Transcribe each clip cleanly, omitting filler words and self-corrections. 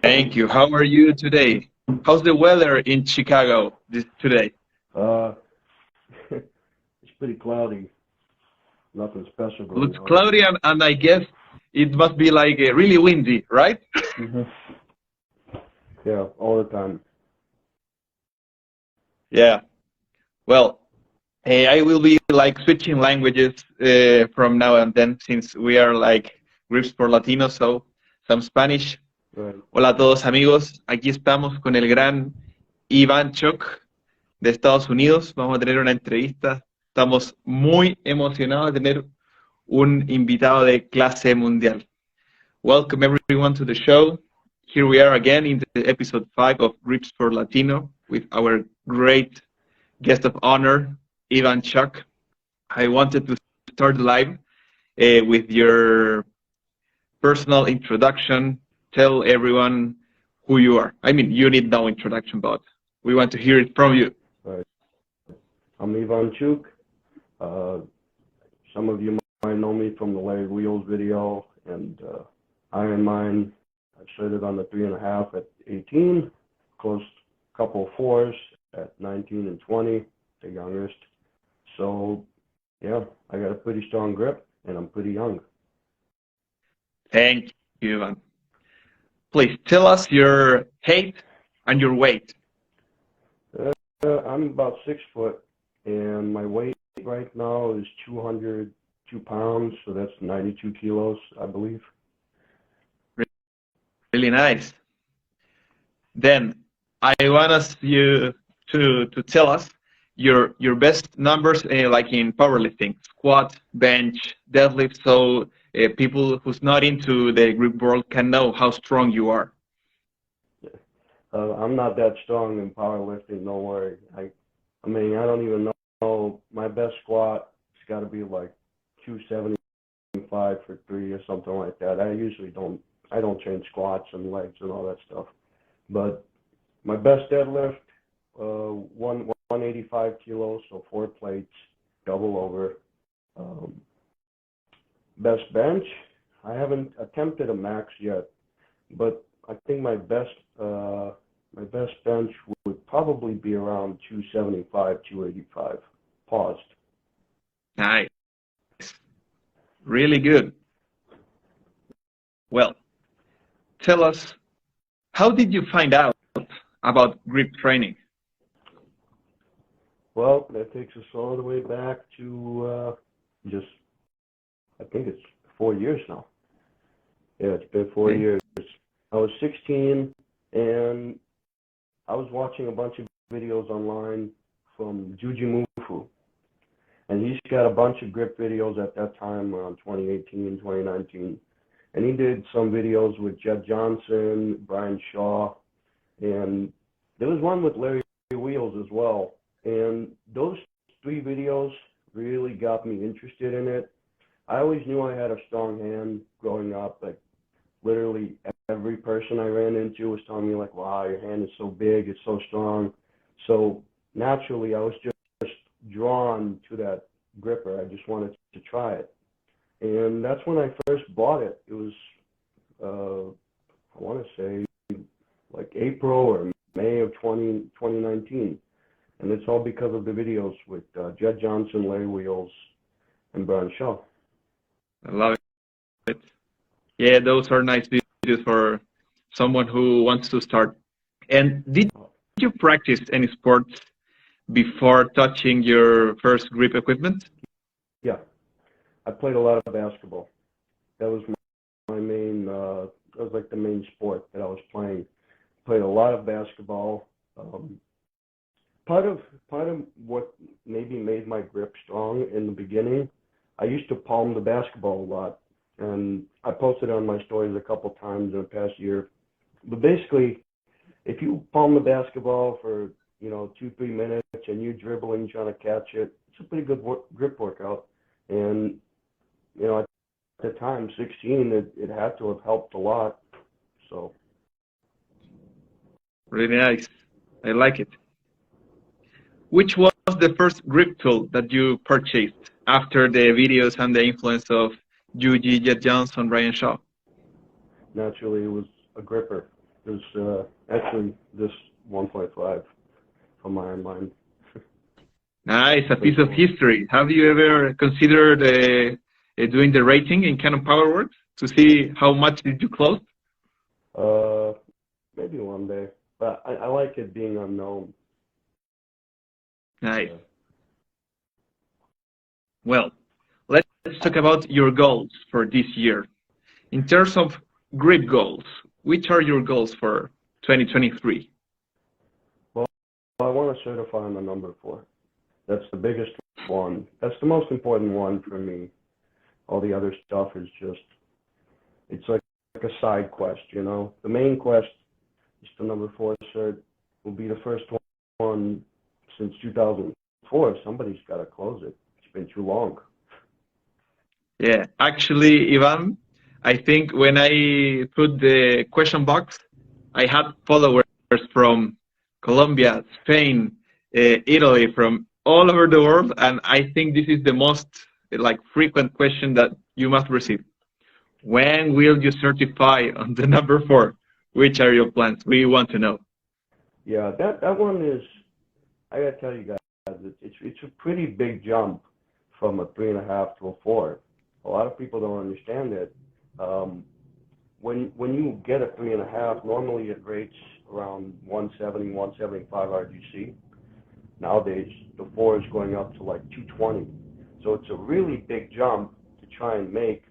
Thank you. How are you today? How's the weather in Chicago today? Uh, it's pretty cloudy. Nothing special going Looks on. cloudy, and I guess it must be like really windy, right? hmm Yeah, all the time. Yeah. Well, I will be like switching languages from now and then since we are like Gripsport latino, so some Spanish. Right. Hola a todos amigos, aquí estamos con el gran Iván Choc de Estados Unidos. Vamos a tener una entrevista. Estamos muy emocionados de tener un invitado de clase mundial. Welcome everyone to the show. Here we are again in the episode 5 of Grips for Latino with our great guest of honor, Ivan Chuck. I wanted to start live with your personal introduction. Tell everyone who you are. I mean, you need no introduction, but we want to hear it from you. Right. I'm Ivan Chuk. Some of you might know me from the Larry Wheels video and Iron Mine. I started on the 3.5 at 18, close a couple of 4s at 19 and 20, the youngest. So, yeah, I got a pretty strong grip, and I'm pretty young. Thank you, Ivan. Please tell us your height and your weight. I'm about 6 foot, and my weight right now is 202 pounds, so that's 92 kilos, I believe. Really nice. Then I want you to tell us your best numbers, like in powerlifting, squat, bench, deadlift, so people who's not into the grip world can know how strong you are. I'm not that strong in powerlifting, no worry. I mean, I don't even know. My best squat has got to be like 275 for 3 or something like that. I don't train squats and legs and all that stuff. But my best deadlift, 185 kilos, so 4 plates, double over. Best bench, I haven't attempted a max yet, but I think my best bench would probably be around 275, 285, paused. Nice. Really good. Well, tell us, how did you find out about grip training? Well, that takes us all the way back to I think it's 4 years now. Yeah, it's been 4 years. I was 16, and I was watching a bunch of videos online from Juji Mufu, and he's got a bunch of grip videos at that time around 2018, 2019, and he did some videos with Jed Johnson, Brian Shaw, and there was one with Larry Wheels as well, and those 3 videos really got me interested in it. I always knew I had a strong hand growing up. Like, literally every person I ran into was telling me, like, wow, your hand is so big, it's so strong. So naturally, I was just drawn to that gripper. I just wanted to try it. And that's when I first bought it. It was, I want to say, like April or May of 2019. And it's all because of the videos with Jed Johnson, Larry Wheels, and Brian Shaw. I love it. Yeah, those are nice videos for someone who wants to start. And did you practice any sports before touching your first grip equipment? Yeah, I played a lot of basketball. That was my main, that was like the main sport that I was playing. Played a lot of basketball. Part of what maybe made my grip strong in the beginning, I used to palm the basketball a lot, and I posted on my stories a couple times in the past year. But basically, if you palm the basketball for 2-3 minutes and you're dribbling trying to catch it, it's a pretty good grip workout. And at the time, 16, it had to have helped a lot. So Really nice. I like it. Which was the first grip tool that you purchased after the videos and the influence of Juji, Jed Johnson, Brian Shaw? Naturally, it was a gripper. There's actually this 1.5 from my mind. Nice, a piece of history. Have you ever considered doing the rating in Canon PowerWorks to see how much did you close? Maybe one day, but I like it being unknown. Nice. Yeah. Well, let's talk about your goals for this year. In terms of grip goals, which are your goals for 2023? Well, I want to certify on the number 4. That's the biggest one. That's the most important one for me. All the other stuff is just, it's like a side quest, you know. The main quest is the number 4 cert. Will be the first one since 2004. Somebody's got to close it. It's been too long. Yeah, actually, Ivan, I think when I put the question box, I had followers from Colombia, Spain, Italy, from all over the world, and I think this is the most frequent question that you must receive. When will you certify on the number 4? Which are your plans? We want to know. Yeah, that one is, I gotta tell you guys, it's a pretty big jump from a 3.5 to a 4. A lot of people don't understand it. When you get a 3.5, normally it rates around 170, 175 RGC. Nowadays, the 4 is going up to like 220. So it's a really big jump to try and make,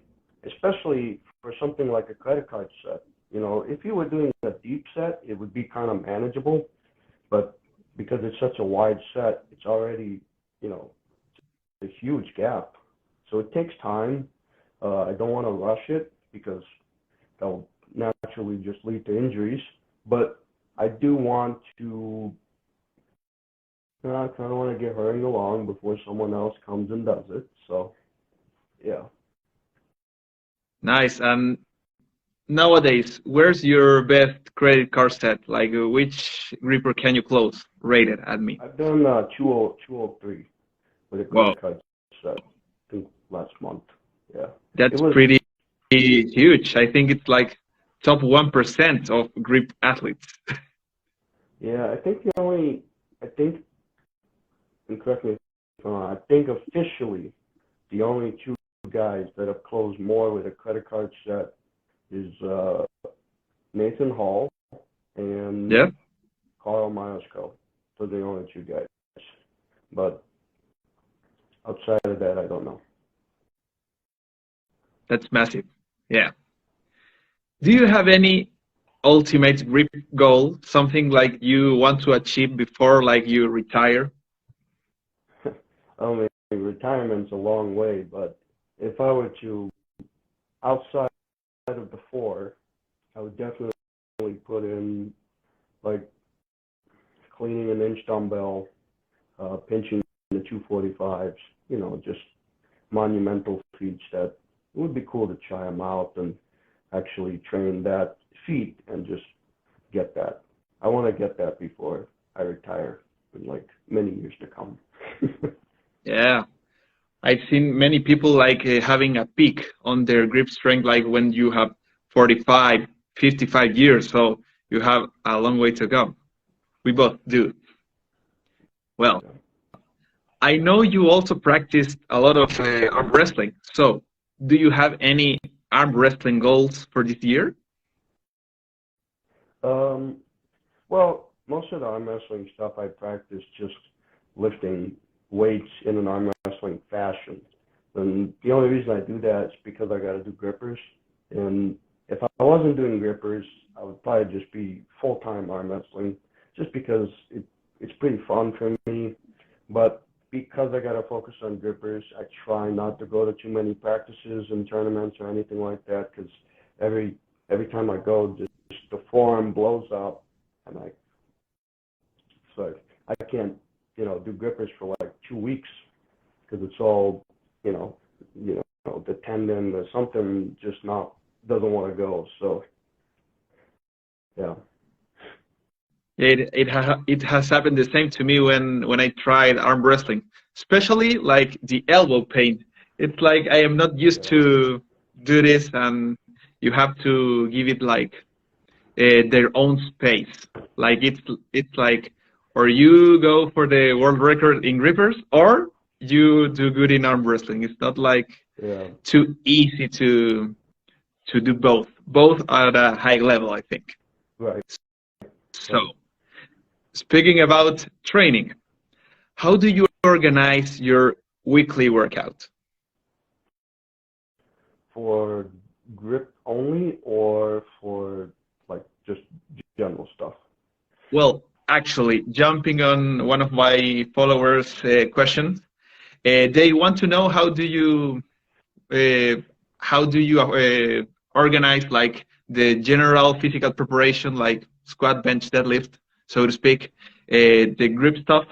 especially for something like a credit card set. You know, if you were doing a deep set, it would be kind of manageable. But because it's such a wide set, it's already, you know, a huge gap. So it takes time. I don't want to rush it because that'll naturally just lead to injuries. But I do want to, I kind of want to get hurrying along before someone else comes and does it. So, yeah. Nice. And nowadays, where's your best credit card set? Like, which gripper can you close rated at me? I've done 203 with a credit card set, I think last month. Yeah. That's pretty huge. I think it's like top 1% of grip athletes. Yeah, I think and correct me if I'm wrong, I think officially the only 2 guys that have closed more with a credit card set is Nathan Hall and Carl Mayosko. Those are the only 2 guys. But outside of that, I don't know. That's massive. Yeah. Do you have any ultimate grip goal, something like you want to achieve before like you retire? I mean, retirement's a long way, but if I were to, outside of the 4, I would definitely put in like cleaning an inch dumbbell, pinching the 245s, you know, just monumental feats that it would be cool to try them out and actually train that feat and just get that. I want to get that before I retire in like many years to come. Yeah. I've seen many people like having a peak on their grip strength like when you have 45, 55 years. So you have a long way to go. We both do. Well, I know you also practiced a lot of arm wrestling. So do you have any arm wrestling goals for this year? Well, most of the arm wrestling stuff I practice just lifting weights in an arm wrestling fashion. And the only reason I do that is because I got to do grippers. And if I wasn't doing grippers, I would probably just be full-time arm wrestling, just because it's pretty fun for me. But because I got to focus on grippers, I try not to go to too many practices and tournaments or anything like that, because every time I go, just the forearm blows up, and I can't, do grippers for like 2 weeks because it's all, the tendon or something just doesn't want to go. So, yeah. It has happened the same to me when I tried arm wrestling, especially like the elbow pain. It's like I am not used to do this, and you have to give it like their own space. Like it's like, or you go for the world record in grippers, or you do good in arm wrestling. It's not like Yeah. too easy to do both. Both at a high level, I think. Right. So, Right. speaking about training, how do you organize your weekly workout? For grip only or for like just general stuff? Well, actually, jumping on one of my followers' questions, they want to know uh, how do you organize like the general physical preparation, like squat, bench, deadlift, so to speak, the grip stuff,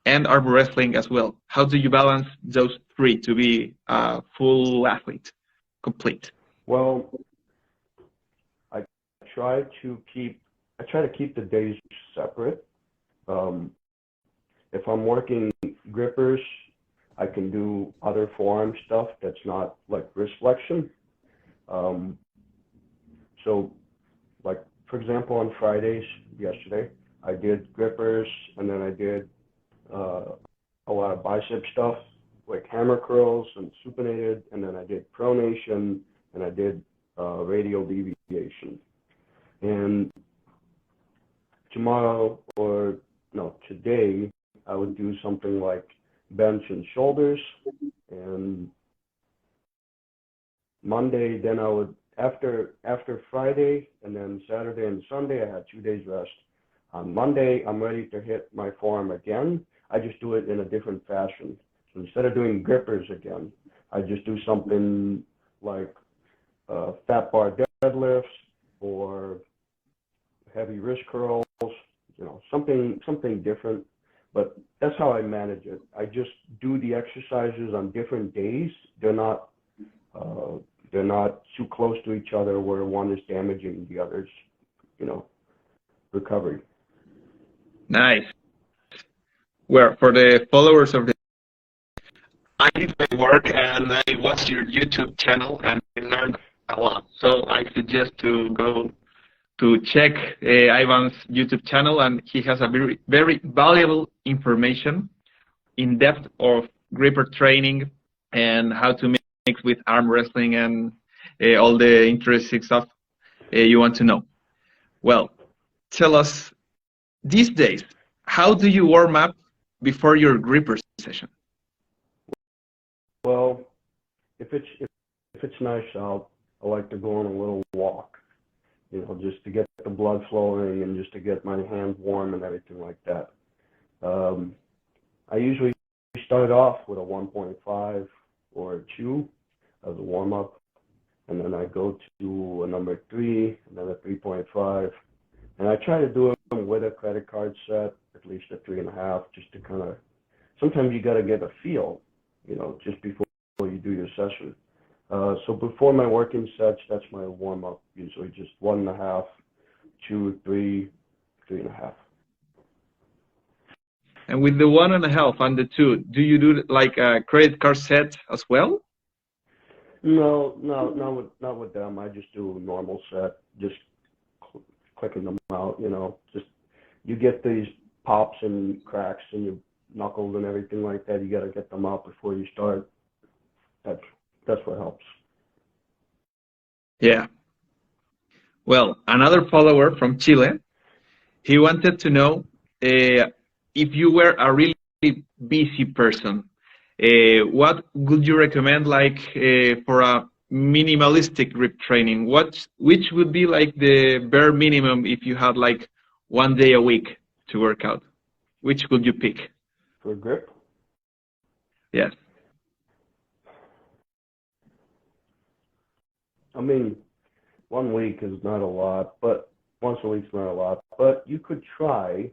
and arm wrestling as well. How do you balance those three to be a full athlete, complete? Well, I try to keep the days separate. Um, if I'm working grippers, I can do other forearm stuff that's not like wrist flexion. Um, so, like for example, on Fridays yesterday, I did grippers, and then I did uh, a lot of bicep stuff like hammer curls and supinated, and then I did pronation, and I did radial deviation. And tomorrow, or no, today, I would do something like bench and shoulders. And Monday, then I would, after Friday, and then Saturday and Sunday, I had 2 days rest. On Monday, I'm ready to hit my forearm again. I just do it in a different fashion. So instead of doing grippers again, I just do something like fat bar deadlifts or heavy wrist curls, something different. But that's how I manage it. I just do the exercises on different days. Uh, they're not too close to each other where one is damaging the other's, recovery. Nice. Well, for the followers of the, I did my work and I watched your YouTube channel and I learned a lot. So I suggest to go to check Ivan's YouTube channel, and he has a very, very valuable information in depth of gripper training and how to mix with arm wrestling and all the interesting stuff you want to know. Well, tell us these days, how do you warm up before your gripper session? Well, if it's nice out, I like to go on a little walk, just to get the blood flowing and just to get my hands warm and everything like that. I usually start off with a 1.5 or a 2 as a warm up, and then I go to a number 3, and then a 3.5, and I try to do them with a credit card set, at least a 3.5, just to kind of. Sometimes you got to get a feel, just before you do your session. So before my working sets, that's my warm up. Usually just 1.5, 2, 3, 3.5. And with the 1.5 and the 2, do you do like a credit card set as well? No, not with them. I just do a normal set, just clicking them out. Just you get these pops and cracks in your knuckles and everything like that. You got to get them out before you start. That's what helps. Yeah. Well, another follower from Chile, he wanted to know if you were a really busy person, what would you recommend like for a minimalistic grip training? Which would be like the bare minimum if you had like 1 day a week to work out? Which would you pick? For grip? Yes. I mean, 1 week is not a lot, but once a week's not a lot. But you could trying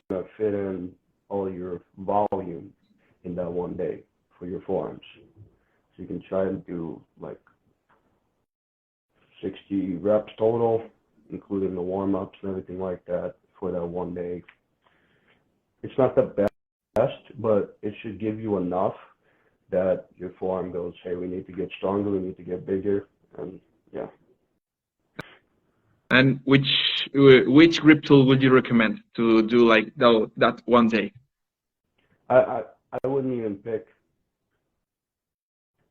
to fit in all your volume in that 1 day for your forearms. So you can try to do like 60 reps total, including the warm-ups and everything like that for that 1 day. It's not the best, but it should give you enough that your forearm goes, hey, we need to get stronger, we need to get bigger, and yeah. And which grip tool would you recommend to do like that one day? I wouldn't even pick.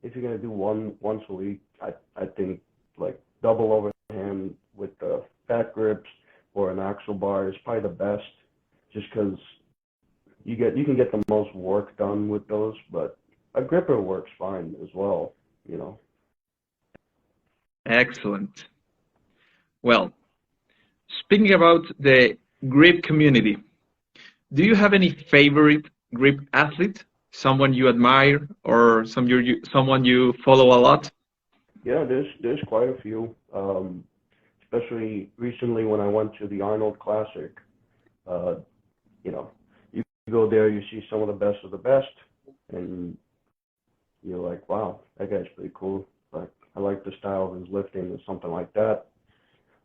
If you're gonna do once a week, I think like double overhand with the fat grips or an axle bar is probably the best, just because you can get the most work done with those. But a gripper works fine as well, you know. Excellent. Well, speaking about the grip community, do you have any favorite grip athlete? Someone you admire or someone you follow a lot? Yeah, there's quite a few. Especially recently when I went to the Arnold Classic. Uh, you know, you go there, you see some of the best, and you're like, wow, that guy's pretty cool. Like, I like the style of his lifting or something like that.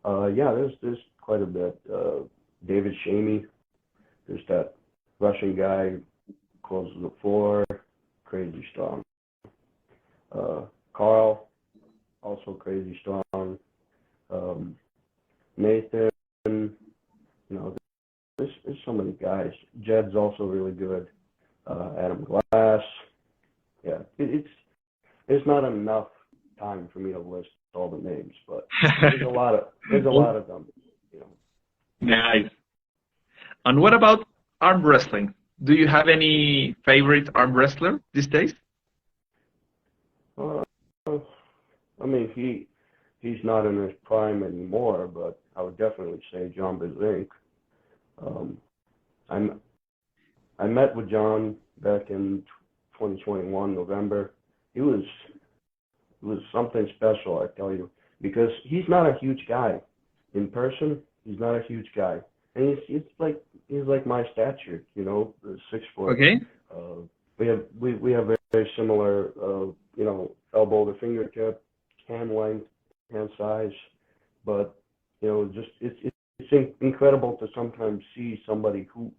Yeah, there's quite a bit. David Shamey, there's that Russian guy who closes the floor, crazy strong. Carl, also crazy strong. Nathan, there's so many guys. Jed's also really good. Adam Glass. Yeah, it's not enough time for me to list all the names, but there's a lot of them. You know. Nice. And what about arm wrestling? Do you have any favorite arm wrestler these days? Uh, I mean, he's not in his prime anymore, but I would definitely say John Bazink. Um, I'm I met with John back in 2021 November. It was something special, I tell you, because he's not a huge guy in person. He's not a huge guy, and he's like my stature, 6 foot. Okay. Uh, we have very similar, elbow to fingertip, hand length, hand size, but just it's incredible to sometimes see somebody who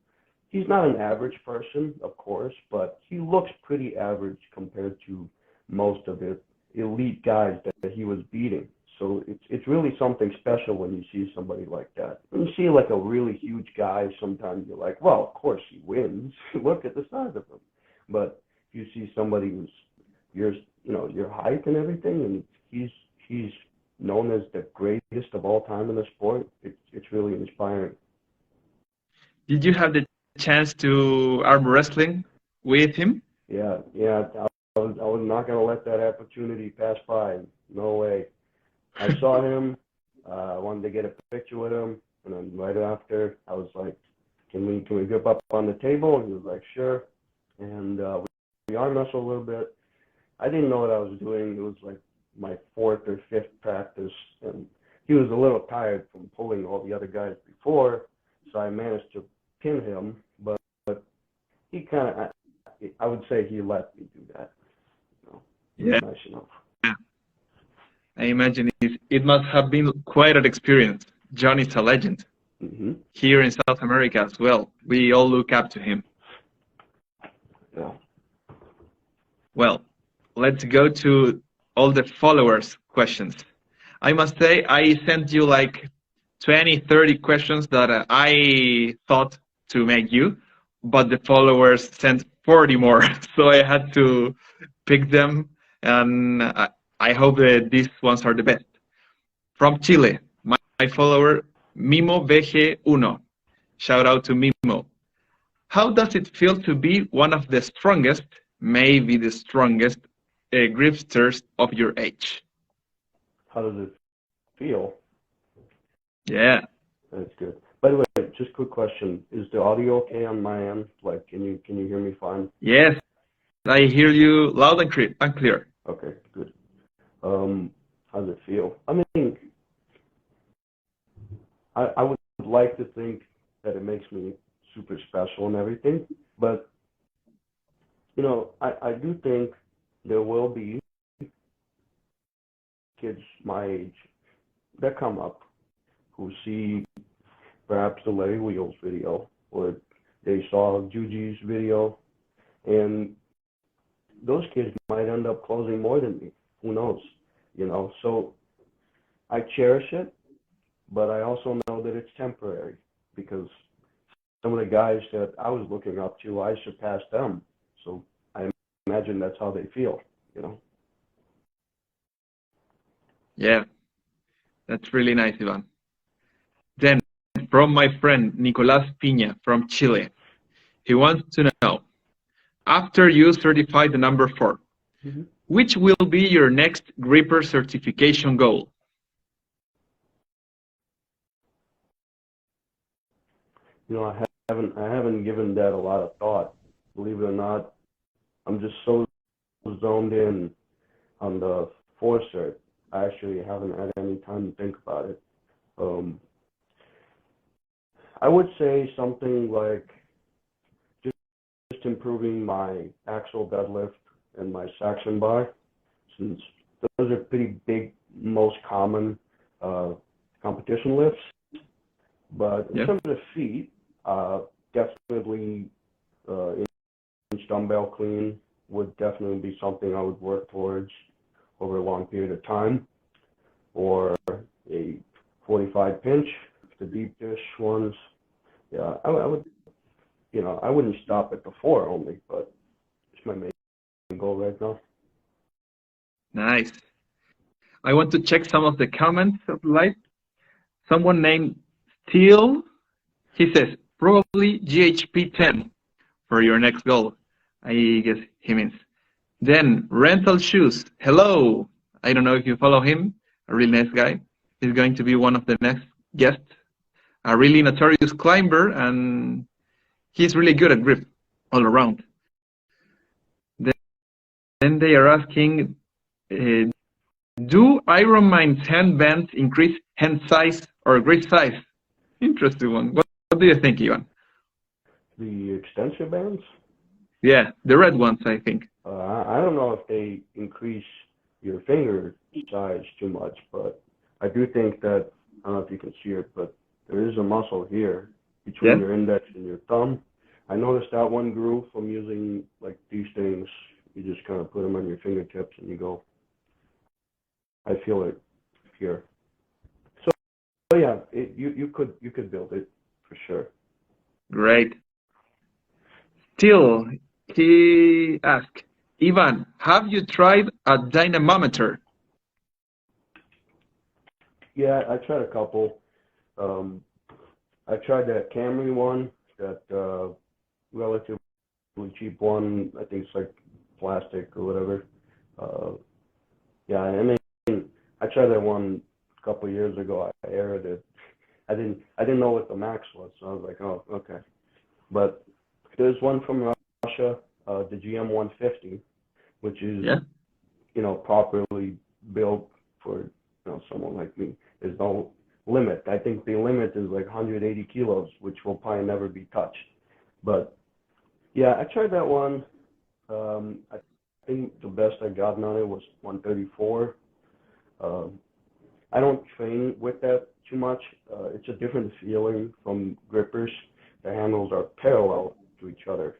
he's not an average person, of course, but he looks pretty average compared to most of the elite guys that he was beating. So it's really something special when you see somebody like that. When you see like a really huge guy, sometimes you're like, well, of course he wins. Look at the size of him. But if you see somebody who's your height and everything, and he's known as the greatest of all time in the sport, it's really inspiring. Did you have the chance to arm wrestling with him? Yeah. I was not going to let that opportunity pass by. No way. I saw him. I wanted to get a picture with him, and then right after, I was like, "Can we get up on the table?" And he was like, "Sure." And we arm wrestled a little bit. I didn't know what I was doing. It was like my fourth or fifth practice, and he was a little tired from pulling all the other guys before, so I managed to pin him. But he kind of, I would say, he let me do that. He was Yeah. nice enough. I imagine it must have been quite an experience. John is a legend Hmm. here in South America as well. We all look up to him. Yeah. Well, let's go to all the followers' questions. I must say, I sent you like 20, 30 questions that I thought to make you, but the followers sent 40 more. So I had to pick them, and I hope that these ones are the best. From Chile, my follower, Mimo VG1. Shout out to Mimo. How does it feel to be one of the strongest, maybe the strongest, gripsters of your age? How does it feel? Yeah. That's good. By the way, just quick question: is the audio okay on my end? Like, can you hear me fine? Yes, I hear you loud and clear. Okay, good. How does it feel? I mean, I would like to think that it makes me super special and everything, but I do think there will be kids my age that come up who see perhaps the Larry Wheels video or they saw Juji's video, and those kids might end up closing more than me. Who knows? So I cherish it. but I also know that it's temporary because some of the guys that I was looking up to, I surpassed them. So I imagine that's how they feel, you know? Yeah, that's really nice, Ivan. Then, from my friend Nicolás Piña from Chile, he wants to know, after you certify the number 4, which will be your next gripper certification goal? You know, I haven't given that a lot of thought. Believe it or not, I'm just so zoned in on the 4 cert. I actually haven't had any time to think about it. I would say something like just improving my axle deadlift and my Saxon bar, since those are pretty big, most common competition lifts. But in terms of feet, definitely inch dumbbell clean would definitely be something I would work towards over a long period of time, or a 45 pinch, the deep dish ones. Yeah, I would, you know, I wouldn't stop at the 4 only, but it's my main goal right now. Nice. I want to check some of the comments of live. Someone named Steel, he says, probably GHP 10 for your next goal. I guess he means. Then, Rental Shoes, hello. I don't know if you follow him, a really nice guy. He's going to be one of the next guests. A really notorious climber, and he's really good at grip all around. Then they are asking, do Ironman's hand bands increase hand size or grip size? Interesting one. What do you think, Ivan? The extension bands? Yeah, the red ones, I think. I don't know if they increase your finger size too much, but I do think that, I don't know if you can see it, but there is a muscle here between your index and your thumb. I noticed that one grew from using like these things. You just kind of put them on your fingertips and you go. I feel it here. So yeah, you could build it for sure. Great. Still, he asked, Ivan, have you tried a dynamometer? Yeah, I tried a couple. I tried that Camry one, that relatively cheap one. I think it's like plastic or whatever. Yeah, I mean, I tried that one a couple of years ago. I aired it. I didn't know what the max was, so I was like, oh, okay. But there's one from Russia, the GM 150, which is you know, properly built for someone like me. There's no limit. I think the limit is like 180 kilos, which will probably never be touched. But yeah, I tried that one. I think the best I gotten on it was 134. I don't train with that too much. It's a different feeling from grippers. The handles are parallel to each other.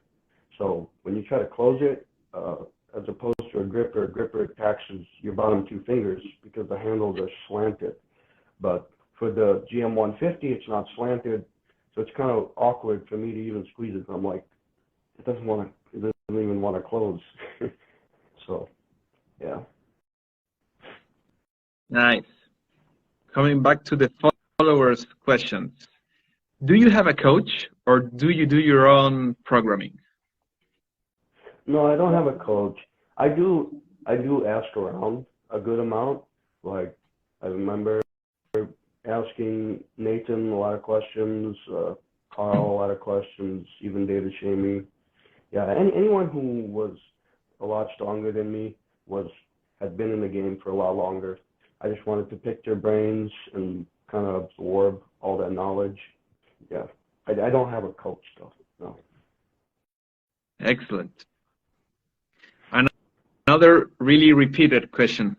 So when you try to close it, as opposed to a gripper attaches your bottom 2 fingers because the handles are slanted. But for the GM 150, it's not slanted, so it's kind of awkward for me to even squeeze it. I'm like, it doesn't even want to close. So, yeah. Nice. Coming back to the followers' questions. Do you have a coach or do you do your own programming? No, I don't have a coach. I do ask around a good amount. Like, I remember asking Nathan a lot of questions, Carl a lot of questions, even David Shamey. Yeah, anyone who was a lot stronger than me had been in the game for a lot longer. I just wanted to pick their brains and kind of absorb all that knowledge. Yeah, I don't have a coach though. No. Excellent. Another really repeated question.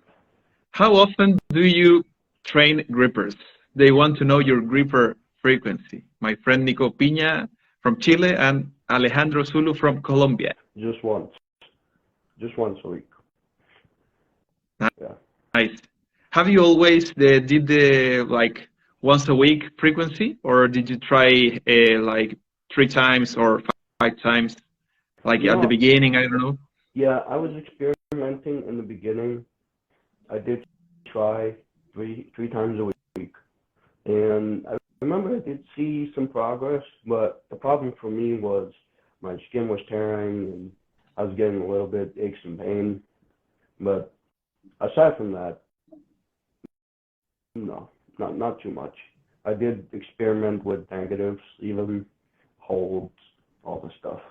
How often do you train grippers? They want to know your gripper frequency. My friend Nico Piña from Chile and Alejandro Zulu from Colombia. Just once. Just once a week. Yeah. Nice. Have you always did the like once a week frequency, or did you try like 3 times or 5 times, like at the No, beginning? I don't know. yeah, I was experimenting in the beginning. I did try three times a week, and I remember I did see some progress, but the problem for me was my skin was tearing and I was getting a little bit aches and pain. But aside from that, no, not too much. I did experiment with negatives, even holds, all the stuff.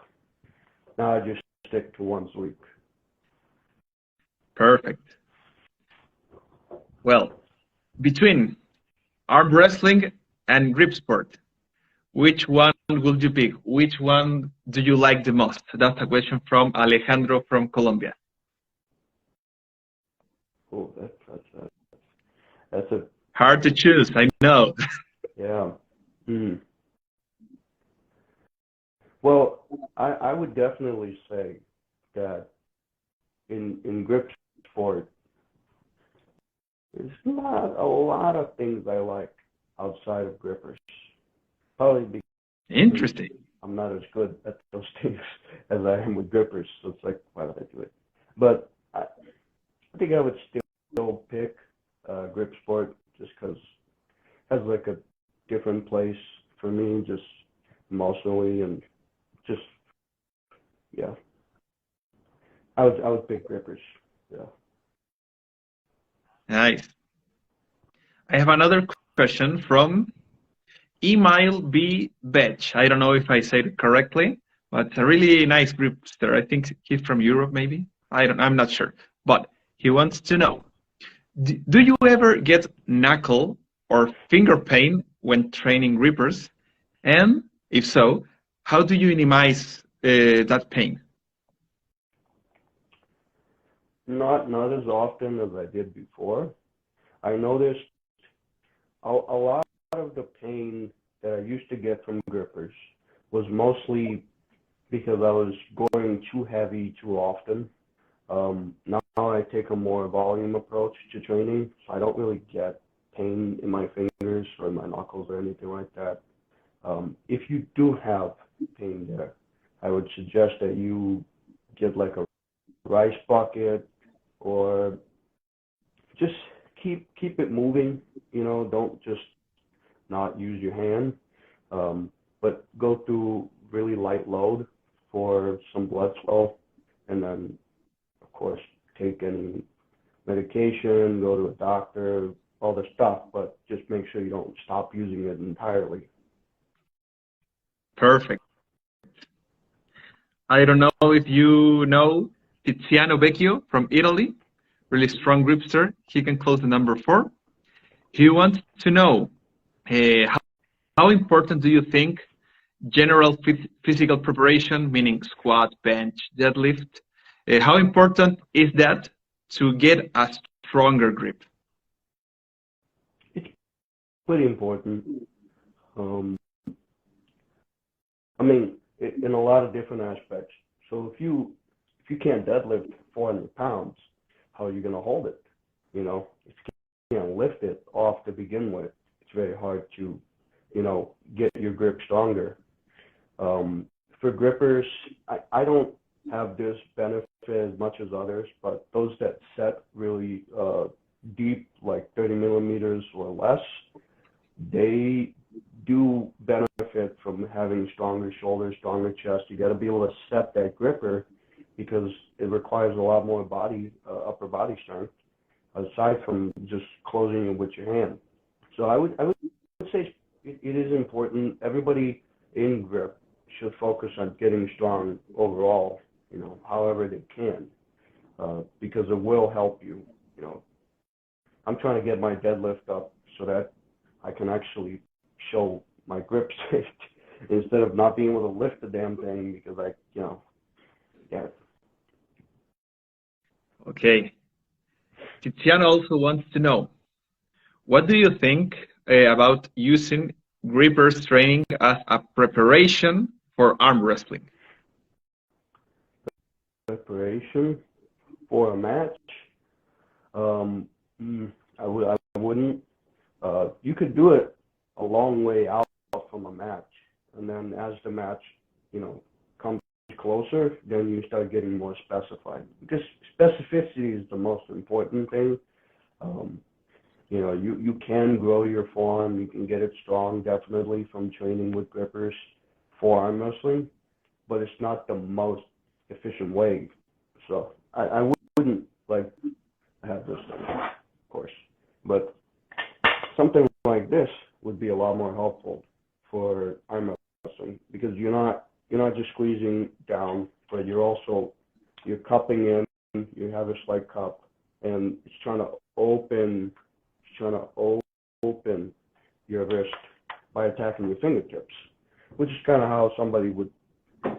Now I just stick to once a week. Perfect. Well, between arm wrestling and grip sport, which one would you pick? Which one do you like the most? That's a question from Alejandro from Colombia. Oh, that's a Hard to choose, I know. yeah. Hmm. Well, I would definitely say that in grip sport, there's not a lot of things I like outside of grippers. Probably because Interesting. I'm not as good at those things as I am with grippers, so it's like, why would I do it? But I think I would still pick grip sport just because it has like a different place for me, just emotionally and just yeah. I would pick grippers. Yeah. Nice. I have another question from Email B. Betch. I don't know if I said it correctly, but a really nice gripster. I think he's from Europe, maybe. I'm not sure. But he wants to know, do you ever get knuckle or finger pain when training grippers? And if so, how do you minimize that pain? Not as often as I did before. I noticed a lot of the pain that I used to get from grippers was mostly because I was going too heavy too often. Now I take a more volume approach to training, so I don't really get pain in my fingers or my knuckles or anything like that. If you do have pain there, I would suggest that you get like a rice bucket or just keep it moving. You know, don't just not use your hand, but go through really light load for some blood flow, and then of course take any medication, go to a doctor, all the stuff, but just make sure you don't stop using it entirely. Perfect. I don't know if you know Tiziano Vecchio from Italy, really strong gripster. He can close the number 4. He wants to know how, how important do you think general physical preparation, meaning squat, bench, deadlift, how important is that to get a stronger grip? It's pretty important. Um, I mean, in a lot of different aspects. So if you can't deadlift 400 pounds, how are you going to hold it? You know, if you can't lift it off to begin with, it's very hard to, get your grip stronger. For grippers, I don't have this benefit as much as others, but those that set really deep, like 30 millimeters or less, they do benefit from having stronger shoulders, stronger chest. You got to be able to set that gripper because it requires a lot more upper body strength aside from just closing it with your hand. So I would say it is important. Everybody in grip should focus on getting strong overall, however they can, because it will help you. You know, I'm trying to get my deadlift up so that I can actually show my grip strength instead of not being able to lift the damn thing because yeah. Okay. Tiziano also wants to know, what do you think about using grippers training as a preparation for arm wrestling? Preparation for a match, um, I wouldn't. You could do it a long way out from a match. And then as the match, comes closer, then you start getting more specified. Because specificity is the most important thing. You can grow your forearm. You can get it strong, definitely, from training with grippers, forearm wrestling, but it's not the most efficient way. So I wouldn't like have this thing, of course, but something like this would be a lot more helpful for arm wrestling because you're not just squeezing down, but you're cupping in. You have a slight cup, and it's trying to open your wrist by attacking your fingertips, which is kind of how somebody would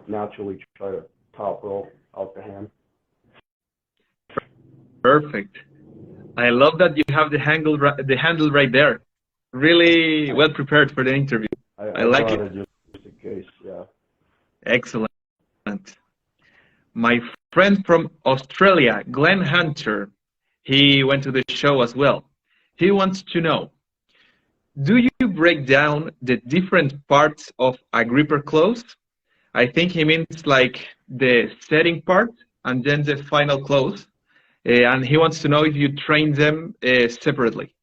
naturally try to top roll out the hand. Perfect. I love that you have the handle right there. Really well prepared for the interview. I like it. Just in case, yeah. Excellent. My friend from Australia, Glenn Hunter, he went to the show as well. He wants to know, do you break down the different parts of a gripper close? I think he means like the setting part and then the final close. And he wants to know if you train them separately.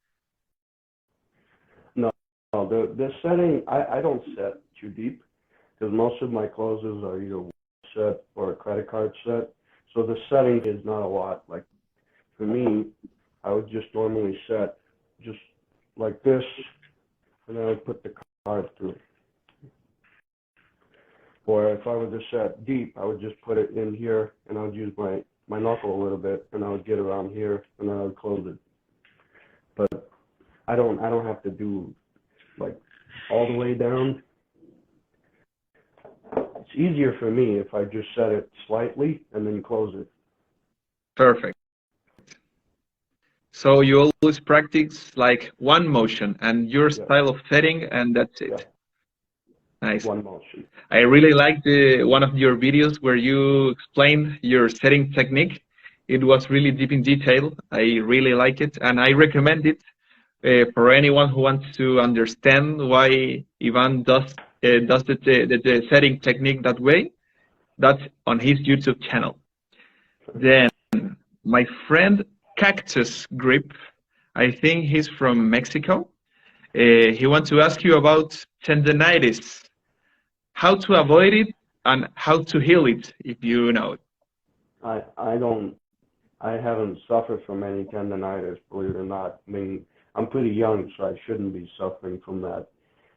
No, the setting, I don't set too deep because most of my closes are either one set or a credit card set. So the setting is not a lot. Like for me, I would just normally set just like this, and then I would put the card through. Or if I were to set deep, I would just put it in here, and I would use my knuckle a little bit, and I would get around here, and then I would close it. But I don't have to do like all the way down. It's easier for me if I just set it slightly and then close it. Perfect. So you always practice like one motion and your style of setting, and that's it. Yeah. Nice. One motion. I really liked one of your videos where you explained your setting technique. It was really deep in detail. I really like it, and I recommend it for anyone who wants to understand why Ivan does the setting technique that way. That's on his YouTube channel. Then my friend Cactus Grip, I think he's from Mexico. He wants to ask you about tendinitis, how to avoid it and how to heal it, if you know it. I haven't suffered from any tendinitis, believe it or not. I mean, I'm pretty young, so I shouldn't be suffering from that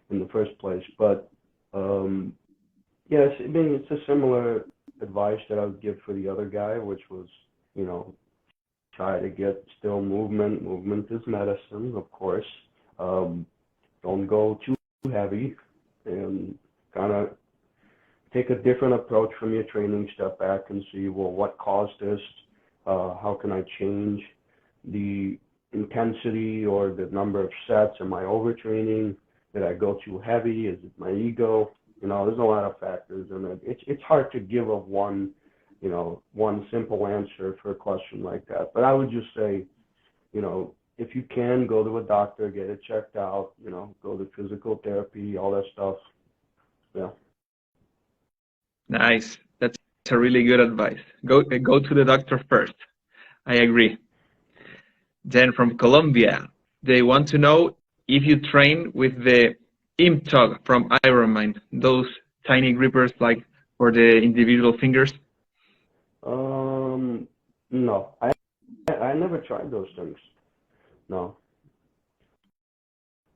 in the first place. But yes, I mean, it's a similar advice that I would give for the other guy, which was, try to get still movement. Movement is medicine, of course. Don't go too heavy, and kind of take a different approach from your training. Step back and see, well, what caused this? How can I change the intensity or the number of sets? Am I overtraining? Did I go too heavy? Is it my ego? There's a lot of factors, and it's hard to give a one simple answer for a question like that. But I would just say, if you can, go to a doctor, get it checked out, go to physical therapy, all that stuff. Yeah. Nice. That's a really good advice. Go to the doctor first. I agree. Then from Colombia, they want to know if you train with the IMTOG from Ironman, those tiny grippers like for the individual fingers. No, I never tried those things. No.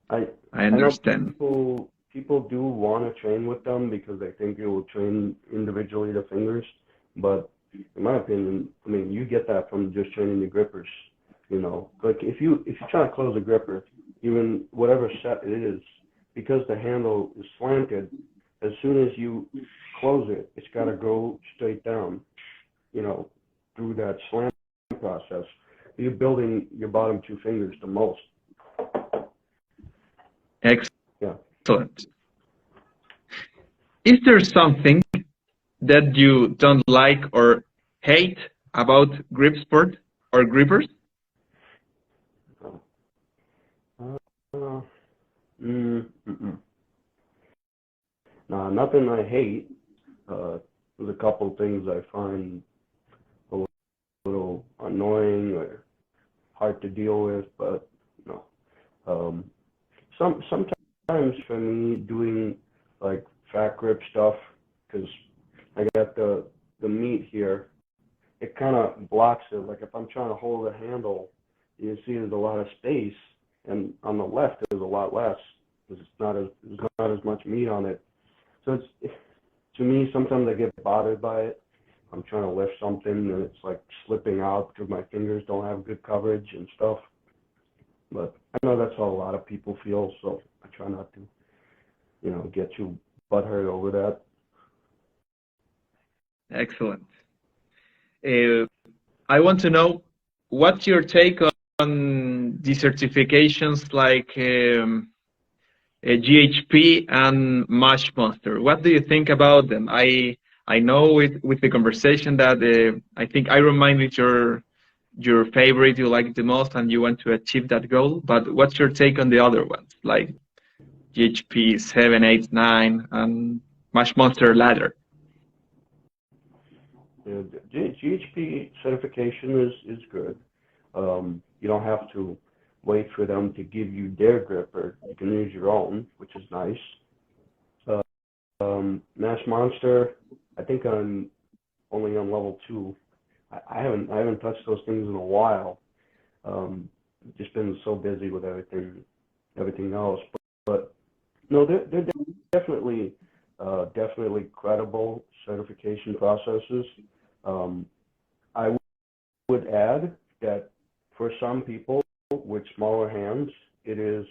I understand. I know people do want to train with them because they think it will train individually the fingers, but in my opinion, I mean, you get that from just training the grippers. Like if you're trying to close a gripper, even whatever set it is, because the handle is slanted, as soon as you close it, it's got to go straight down, through that slant process. You're building your bottom two fingers the most. Excellent. Is there something that you don't like or hate about Gripsport or grippers? Nothing I hate. There's a couple things I find a little annoying or hard to deal with, but no. Sometimes for me doing like fat grip stuff, because I got the meat here, it kind of blocks it. Like if I'm trying to hold a handle, you see there's a lot of space, and on the left there's a lot less because there's not as much meat on it. So it's, to me, sometimes I get bothered by it. I'm trying to lift something and it's like slipping out because my fingers don't have good coverage and stuff. But I know that's how a lot of people feel, so I try not to, get too butthurt over that. Excellent. I want to know what's your take on the certifications like GHP and Mash Monster. What do you think about them? I know with the conversation that I think Iron Mind is your favorite, you like the most, and you want to achieve that goal. But what's your take on the other ones, like GHP 7, 8, 9, and Mash Monster Ladder? Yeah, GHP certification is good. You don't have to wait for them to give you their gripper. You can use your own, which is nice. Mash Monster, I think I'm only on level 2. I haven't touched those things in a while. Just been so busy with everything else. But no, they're definitely credible certification processes. I would add that for some people with smaller hands, it is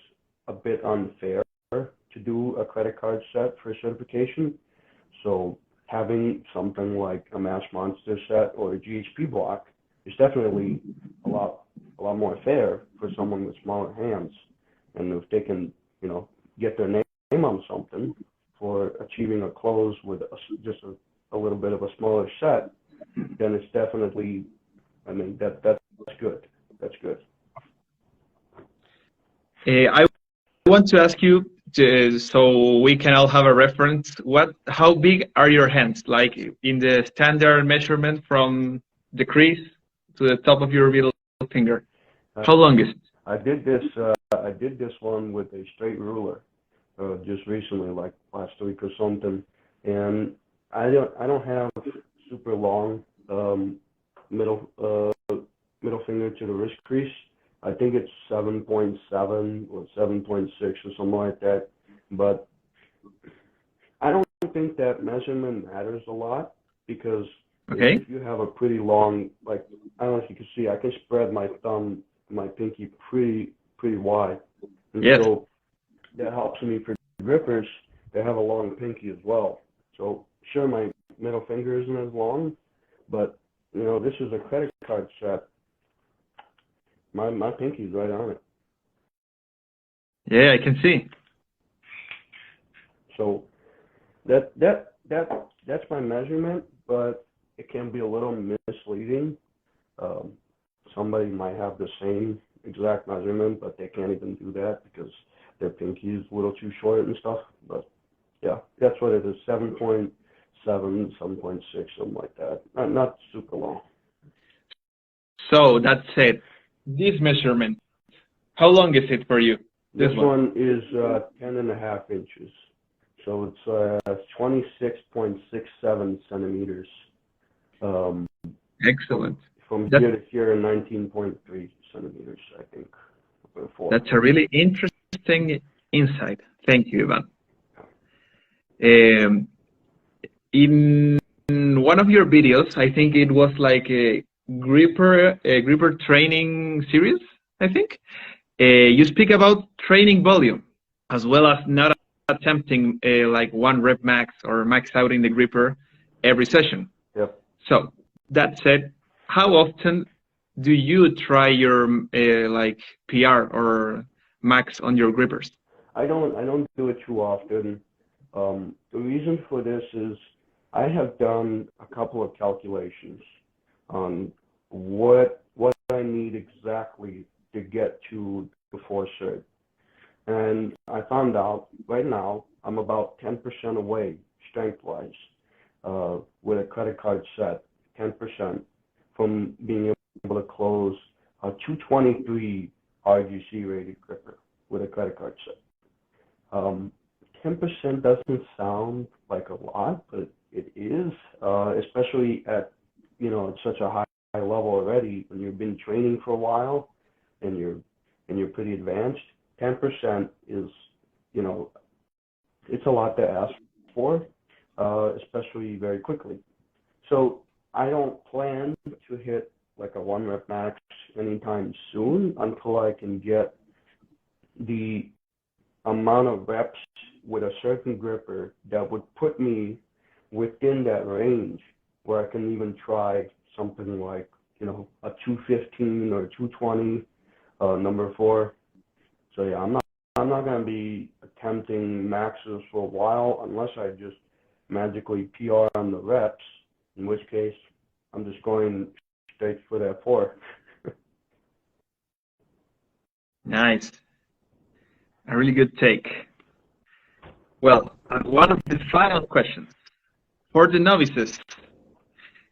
a bit unfair to do a credit card set for certification. So having something like a Mash Monster set or a GHP block is definitely a lot more fair for someone with smaller hands. And if they can, get their name on something for achieving a close with just a little bit of a smaller set, then it's definitely, that's good. That's good. I want to ask you, so we can all have a reference. How big are your hands? Like in the standard measurement from the crease to the top of your middle finger. How long is it? I did this one with a straight ruler just recently, like last week or something, and I don't have super long middle finger to the wrist crease. I think it's 7.7 or 7.6 or something like that. But I don't think that measurement matters a lot because if you have a pretty long, like, I don't know if you can see, I can spread my thumb, my pinky pretty wide. And so that helps me for grippers that have a long pinky as well. So sure, my middle finger isn't as long, but this is a credit card set. My pinky's right on it. Yeah, I can see. So that's my measurement, but it can be a little misleading. Somebody might have the same exact measurement, but they can't even do that because their pinky is a little too short and stuff. But yeah, that's what it is. 7.7, 7.6, something like that. Not super long. So that's it. This measurement, how long is it for you? This one is 10.5 inches. So it's 26.67 centimeters. Excellent. From here to here, 19.3 centimeters, I think. That's a really interesting insight. Thank you, Ivan. In one of your videos, I think it was like a gripper training series, I think. You speak about training volume as well as not attempting like one rep max or max out in the gripper every session. Yep. So that said, how often do you try your like PR or max on your grippers? I don't do it too often. The reason for this is I have done a couple of calculations on what I need exactly to get to the 4 cert. And I found out right now I'm about 10% away strength-wise, with a credit card set, 10% from being able to close a 223 RGC rated gripper with a credit card set. 10% doesn't sound like a lot, but it is, especially at, at such a high level already. When you've been training for a while and you're pretty advanced, 10% is, it's a lot to ask for, especially very quickly. So I don't plan to hit like a 1 rep max anytime soon until I can get the amount of reps with a certain gripper that would put me within that range where I can even try something like, a 215 or 220, number 4. So yeah, I'm not going to be attempting maxes for a while unless I just magically PR on the reps, in which case I'm just going straight for that 4. Nice. A really good take. Well, one of the final questions for the novices.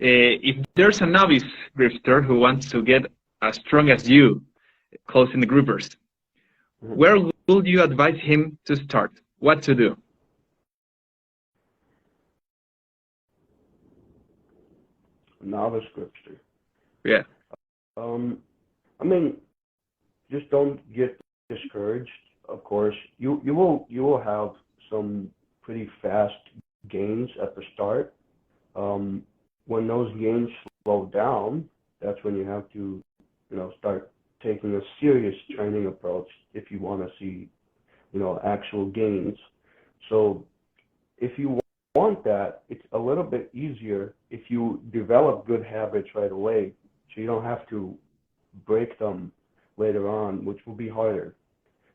If there's a novice gripster who wants to get as strong as you, closing the grippers, where would you advise him to start? What to do? Novice gripster. Yeah. I mean, just don't get discouraged. Of course, you will have some pretty fast gains at the start. When those gains slow down, that's when you have to, start taking a serious training approach if you want to see, actual gains. So if you want that, it's a little bit easier if you develop good habits right away, so you don't have to break them later on, which will be harder.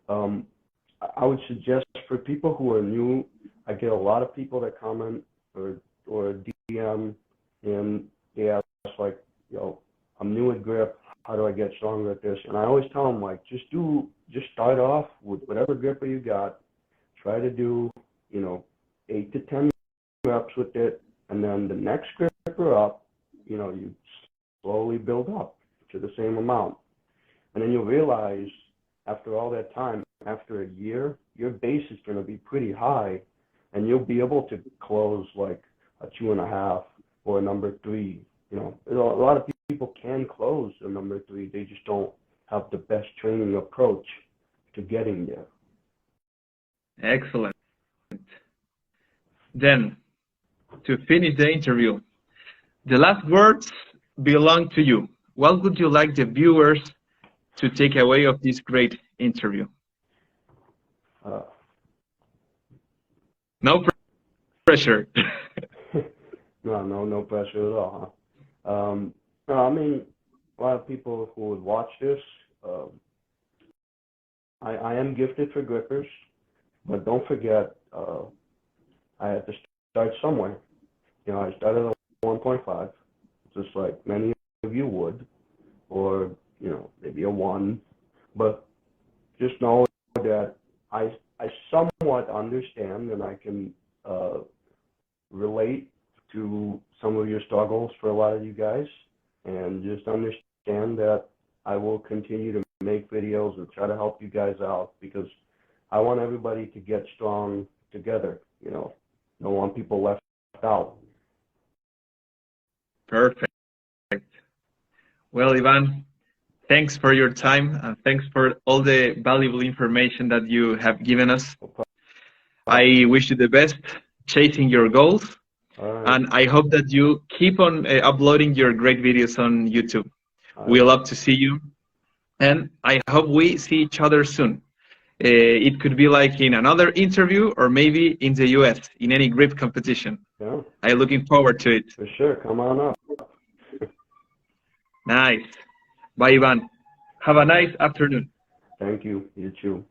I would suggest for people who are new, I get a lot of people that comment or DM, and they ask like, I'm new at grip, how do I get stronger at this? And I always tell them like, just start off with whatever gripper you got, try to do, 8 to 10 reps with it, and then the next gripper up, you slowly build up to the same amount. And then you'll realize after all that time, after a year, your base is going to be pretty high, and you'll be able to close like a 2.5 or a number 3. A lot of people can close a number 3. They just don't have the best training approach to getting there. Excellent. Then, to finish the interview, the last words belong to you. What would you like the viewers to take away of this great interview? No pressure. No pressure at all. Huh? I mean, a lot of people who would watch this, I am gifted for grippers, but don't forget, I had to start somewhere. I started at 1.5, just like many of you would, or maybe a 1, but just know that I somewhat understand and I can relate to some of your struggles for a lot of you guys, and just understand that I will continue to make videos and try to help you guys out, because I want everybody to get strong together. Don't want people left out. Perfect. Well, Ivan, thanks for your time, and thanks for all the valuable information that you have given us. I wish you the best chasing your goals, and I hope that you keep on uploading your great videos on YouTube. We love to see you, and I hope we see each other soon. It could be like in another interview, or maybe in the US, in any grip competition. Yeah. I'm looking forward to it. For sure, come on up. Nice. Bye, Ivan. Have a nice afternoon. Thank you. You too.